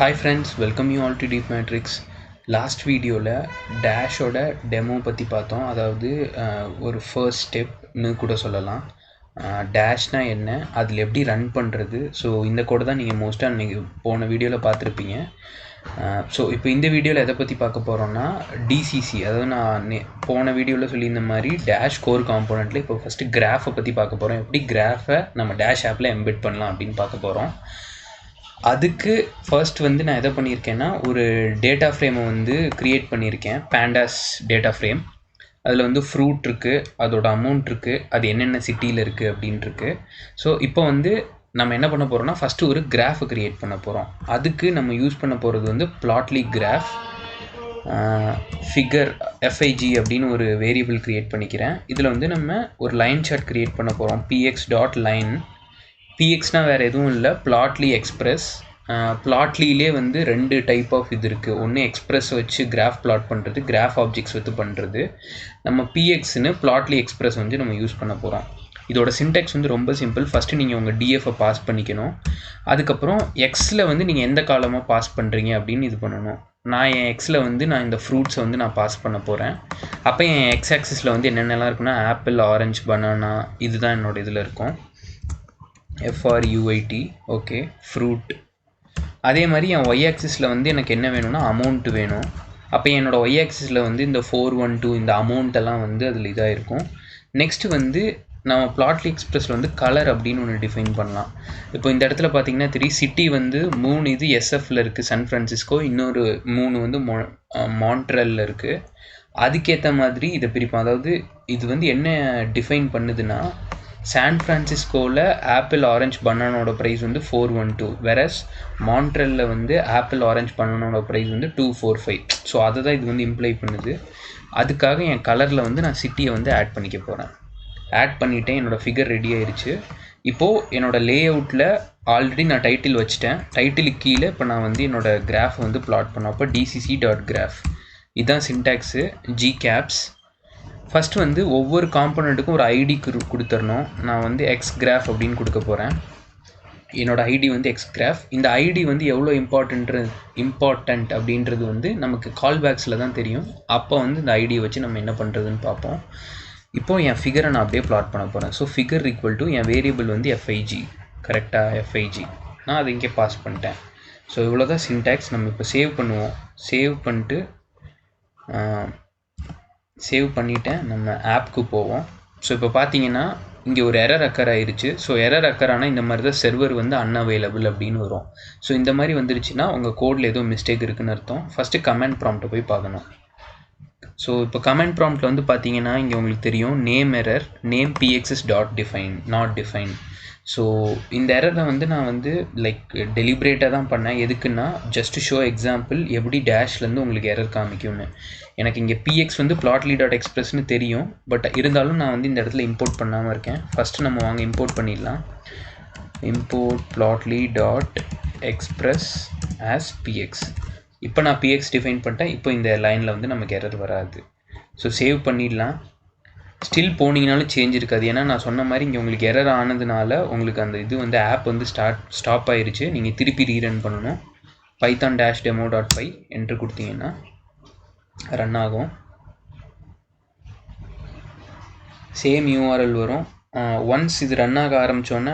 Hi friends, welcome you all to Deep Matrix. Last வீடியோவில் டேஷோட demo பற்றி பார்த்தோம். அதாவது ஒரு ஃபர்ஸ்ட் ஸ்டெப்னு கூட சொல்லலாம். டேஷ்னா என்ன, அதில் எப்படி ரன் பண்ணுறது. ஸோ இந்த கோடை தான் நீங்கள் மோஸ்ட்டாக நீங்கள் போன வீடியோவில் பார்த்துருப்பீங்க. ஸோ இப்போ இந்த வீடியோவில் எதை பற்றி பார்க்க போகிறோன்னா டிசிசி, அதாவது நான் போன வீடியோவில் சொல்லியிருந்த மாதிரி டேஷ் கோர் காம்போனண்ட்டில் இப்போ ஃபஸ்ட்டு கிராஃபை பற்றி பார்க்க போகிறோம். எப்படி கிராஃபை நம்ம டேஷ் ஆப்பில் எம்பெட் பண்ணலாம் அப்படின்னு பார்க்க போகிறோம். அதுக்கு ஃபர்ஸ்ட் வந்து நான் எதை பண்ணியிருக்கேன்னா, ஒரு டேட்டா ஃப்ரேமை வந்து க்ரியேட் பண்ணியிருக்கேன். பேண்டாஸ் டேட்டா ஃப்ரேம். அதில் வந்து ஃப்ரூட் இருக்குது, அதோட அமௌண்ட் இருக்குது, அது என்னென்ன சிட்டியில் இருக்குது அப்படின்ட்டுருக்கு. ஸோ இப்போ வந்து நம்ம என்ன பண்ண போகிறோம்னா, ஃபஸ்ட்டு ஒரு கிராஃபை க்ரியேட் பண்ண போகிறோம். அதுக்கு நம்ம யூஸ் பண்ண போகிறது வந்து ப்ளாட்லி கிராஃப் ஃபிகர் எஃப்ஐஜி அப்படின்னு ஒரு வேரியபிள் க்ரியேட் பண்ணிக்கிறேன். இதில் வந்து நம்ம ஒரு லைன் சார்ட் க்ரியேட் பண்ண போகிறோம். px.line. பிஎக்ஸ்னால் வேறு எதுவும் இல்லை, ப்ளாட்லி எக்ஸ்ப்ரெஸ். ப்ளாட்லிலே வந்து ரெண்டு டைப் ஆஃப் இது இருக்குது. ஒன்று எக்ஸ்ப்ரெஸ் வச்சு கிராஃப் பிளாட் பண்ணுறது, கிராஃப் ஆப்ஜெக்ட்ஸ் வச்சு பண்ணுறது. நம்ம பிஎக்ஸ்னு ப்ளாட்லி எக்ஸ்ப்ரெஸ் வந்து நம்ம யூஸ் பண்ண போகிறோம். இதோட சின்டெக்ஸ் வந்து ரொம்ப சிம்பிள். ஃபஸ்ட்டு நீங்கள் உங்கள் டிஎஃப்பை பாஸ் பண்ணிக்கணும். அதுக்கப்புறம் எக்ஸில் வந்து நீங்கள் எந்த காலமாக பாஸ் பண்ணுறீங்க அப்படின்னு இது பண்ணணும். நான் என் எக்ஸில் வந்து நான் இந்த ஃப்ரூட்ஸை வந்து நான் பாஸ் பண்ண போகிறேன். அப்போ என் எக்ஸ் ஆக்சிஸில் வந்து என்னென்னலாம் இருக்குன்னா, ஆப்பிள், ஆரஞ்சு, பனானா, இதுதான் என்னோடய இதில் இருக்கும். FRUIT, okay, fruit. அதே மாதிரி என் ஒய் ஆக்சிஸில் வந்து எனக்கு என்ன வேணும்னா அமௌண்ட்டு வேணும். அப்போ என்னோடய ஒய் ஆக்சிஸில் வந்து இந்த 412 இந்த அமௌண்ட்டெல்லாம் வந்து அதில் இதாக இருக்கும். நெக்ஸ்ட்டு வந்து நம்ம ப்ளாட்லி எக்ஸ்ப்ரெஸில் வந்து கலர் அப்படின்னு ஒன்று டிஃபைன் பண்ணலாம். இப்போ இந்த இடத்துல பார்த்தீங்கன்னா தெரியும், சிட்டி வந்து 3 இது எஸ்எஃப்பில் இருக்குது, சான் ஃப்ரான்சிஸ்கோ. இன்னொரு 3 வந்து மான்ட்ரலில் இருக்குது. அதுக்கேற்ற மாதிரி இதை பிரிப்போம். அதாவது இது வந்து என்ன டிஃபைன் பண்ணுதுன்னா, சான் ஃப்ரான்சிஸ்கோவில் ஆப்பிள், ஆரஞ்சு, பனானோட ப்ரைஸ் வந்து 412, வெரஸ் மான்ட்ரலில் வந்து ஆப்பிள், ஆரஞ்சு, பனானோட ப்ரைஸ் வந்து 245. ஸோ அதை தான் இது வந்து இம்ப்ளை பண்ணுது. அதுக்காக என் கலரில் வந்து நான் சிட்டியை வந்து ஆட் பண்ணிக்க போகிறேன். ஆட் பண்ணிவிட்டேன். என்னோடய ஃபிகர் ரெடி ஆயிடுச்சு. இப்போது என்னோடய லே அவுட்டில் ஆல்ரெடி நான் டைட்டில் வச்சுட்டேன். டைட்டிலுக்கு கீழே இப்போ நான் வந்து என்னோடய கிராஃப் வந்து பிளாட் பண்ணோம். அப்போ dcc.graph இதுதான் சின்டாக்ஸு. G caps. ஃபஸ்ட்டு வந்து ஒவ்வொரு காம்போனண்ட்டுக்கும் ஒரு ஐடி கொடுத்துடணும். நான் வந்து எக்ஸ் கிராஃப் அப்படின்னு கொடுக்க போகிறேன். என்னோடய ஐடி வந்து எக்ஸ் கிராஃப். இந்த ஐடி வந்து எவ்வளோ இம்பார்ட்டண்ட் அப்படின்றது வந்து நமக்கு கால்பேக்ஸில் தான் தெரியும். அப்போ வந்து இந்த ஐடியை வச்சு நம்ம என்ன பண்ணுறதுன்னு பார்ப்போம். இப்போது என் ஃபிகரை நான் அப்படியே பிளாட் பண்ண போகிறேன். So figure equal to N variable வந்து எஃப்ஐஜி. கரெக்டாக எஃப்ஐஜி நான் அதை இங்கே பாஸ் பண்ணிட்டேன். ஸோ இவ்வளோ தான் சின்டாக்ஸ். நம்ம இப்போ சேவ் பண்ணுவோம். சேவ் பண்ணிவிட்டேன். நம்ம ஆப்புக்கு போவோம். ஸோ இப்போ பார்த்தீங்கன்னா இங்கே ஒரு எரர் அக்கர் ஆயிடுச்சு. ஸோ எரர் அக்கர் ஆனால் இந்த மாதிரி தான் சர்வர் வந்து அன்அவைலபிள் அப்படின்னு வரும். ஸோ இந்த மாதிரி வந்துருச்சுன்னா உங்கள் கோடில் ஏதோ மிஸ்டேக் இருக்குதுன்னு அர்த்தம். ஃபஸ்ட்டு கமெண்ட் ப்ராம்ப்ட்டை போய் பார்க்கணும். ஸோ இப்போ கமெண்ட் ப்ராம்ப்ட்டில் வந்து பார்த்தீங்கன்னா இங்கே உங்களுக்கு தெரியும், name error, name pxs dot define not define. So இந்த எரரை வந்து நான் வந்து டெலிபரேட்டாக தான் பண்ணேன். எதுக்குன்னா ஜஸ்ட் ஷோ எக்ஸாம்பிள் எப்படி டேஷ்லேருந்து உங்களுக்கு எரர் காமிக்கும்னு. எனக்கு இங்கே பிஎக்ஸ் வந்து ப்ளாட்லி டாட் எக்ஸ்ப்ரெஸ்னு தெரியும். பட் இருந்தாலும் நான் வந்து இந்த இடத்துல இம்போர்ட் பண்ணாமல் இருக்கேன். ஃபஸ்ட்டு நம்ம வாங்க இம்போர்ட் பண்ணிடலாம். Import plotly dot express as PX. இப்போ நான் பிஎக்ஸ் டிஃபைன் பண்ணிட்டேன். இப்போ இந்த லைனில் வந்து நமக்கு எரர் வராது. ஸோ சேவ் பண்ணிடலாம். ஸ்டில் போனீங்கனாலும் சேஞ்ச் இருக்காது. ஏன்னா நான் சொன்ன மாதிரி இங்கே உங்களுக்கு எரர் ஆனதுனால உங்களுக்கு அந்த இது வந்து ஆப் வந்து ஸ்டாப் ஆயிடுச்சு. நீங்கள் திருப்பி ரீரன் பண்ணணும். python-demo.py என்ட்ரு கொடுத்தீங்கன்னா ரன் ஆகும். சேம் யூஆர்எல் வரும். ஒன்ஸ் இது ரன் ஆக ஆரம்பித்தோன்னா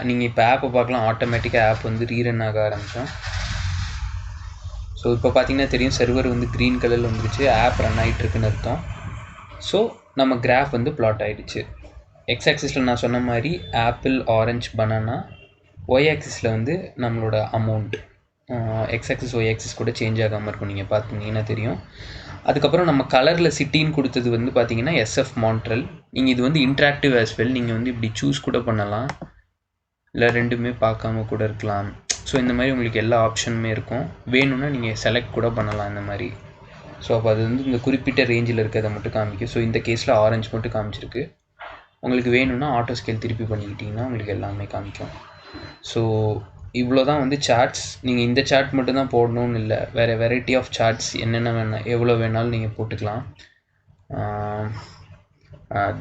நீங்கள் இப்போ ஆப்பை பார்க்கலாம். ஆட்டோமேட்டிக்காக ஆப் வந்து ரீரன் ஆக ஆரம்பித்தோம். ஸோ இப்போ பார்த்தீங்கன்னா தெரியும், சர்வர் வந்து க்ரீன் கலரில் வந்துருச்சு. ஆப் ரன் ஆகிட்டுருக்குன்னு அர்த்தம். ஸோ நம்ம கிராஃப் வந்து பிளாட் ஆகிடுச்சு. எக்ஸ் ஆக்சிஸில் நான் சொன்ன மாதிரி ஆப்பிள், ஆரஞ்சு, பனானா. ஒய் ஆக்சிஸில் வந்து நம்மளோட amount. X axis Y axis கூட சேஞ்ச் ஆகாமல் இருக்கும். நீங்கள் பார்த்தீங்கன்னா தெரியும். அதுக்கப்புறம் நம்ம கலரில் சிட்டின்னு கொடுத்தது வந்து பார்த்தீங்கன்னா எஸ்எஃப் மான்ட்ரல். நீங்கள் இது வந்து இன்ட்ராக்டிவ் ஆஸ் வெல். நீங்கள் வந்து இப்படி சூஸ் கூட பண்ணலாம், இல்லை ரெண்டுமே பார்க்காம கூட இருக்கலாம். ஸோ இந்த மாதிரி உங்களுக்கு எல்லா ஆப்ஷனுமே இருக்கும். வேணும்னா நீங்கள் செலக்ட் கூட பண்ணலாம் இந்த மாதிரி. ஸோ அப்போ அது வந்து இந்த குறிப்பிட்ட ரேஞ்சில் இருக்கிறத மட்டும் காமிக்கும். ஸோ இந்த கேஸில் ஆரஞ்சு மட்டும் காமிச்சிருக்கு. உங்களுக்கு வேணும்னா ஆட்டோ ஸ்கேல் திருப்பி பண்ணிக்கிட்டிங்கன்னா உங்களுக்கு எல்லாமே காமிக்கும். ஸோ இவ்வளோ தான் வந்து சார்ட்ஸ். நீங்கள் இந்த சார்ட் மட்டும் தான் போடணும்னு இல்லை, வேறு வெரைட்டி ஆஃப் சார்ட்ஸ் என்னென்ன எவ்வளோ வேணாலும் நீங்கள் போட்டுக்கலாம்.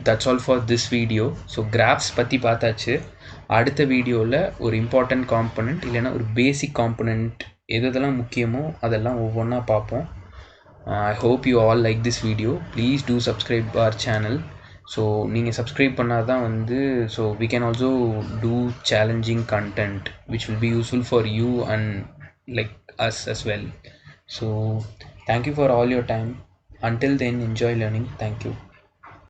That's all for this video. So graphs பற்றி பார்த்தாச்சு. அடுத்த வீடியோவில் ஒரு இம்பார்ட்டண்ட் காம்பனண்ட் இல்லைன்னா ஒரு பேசிக் காம்பனண்ட் எதெல்லாம் முக்கியமோ அதெல்லாம் ஒவ்வொன்றா பார்ப்போம். I hope you all like this video. Please do subscribe our channel. So நீங்கள் சப்ஸ்கிரைப் பண்ணால் தான் வந்து so we can also do challenging content which will be useful for you and like us as well. So thank you for all your time. Until then, enjoy learning. Thank you.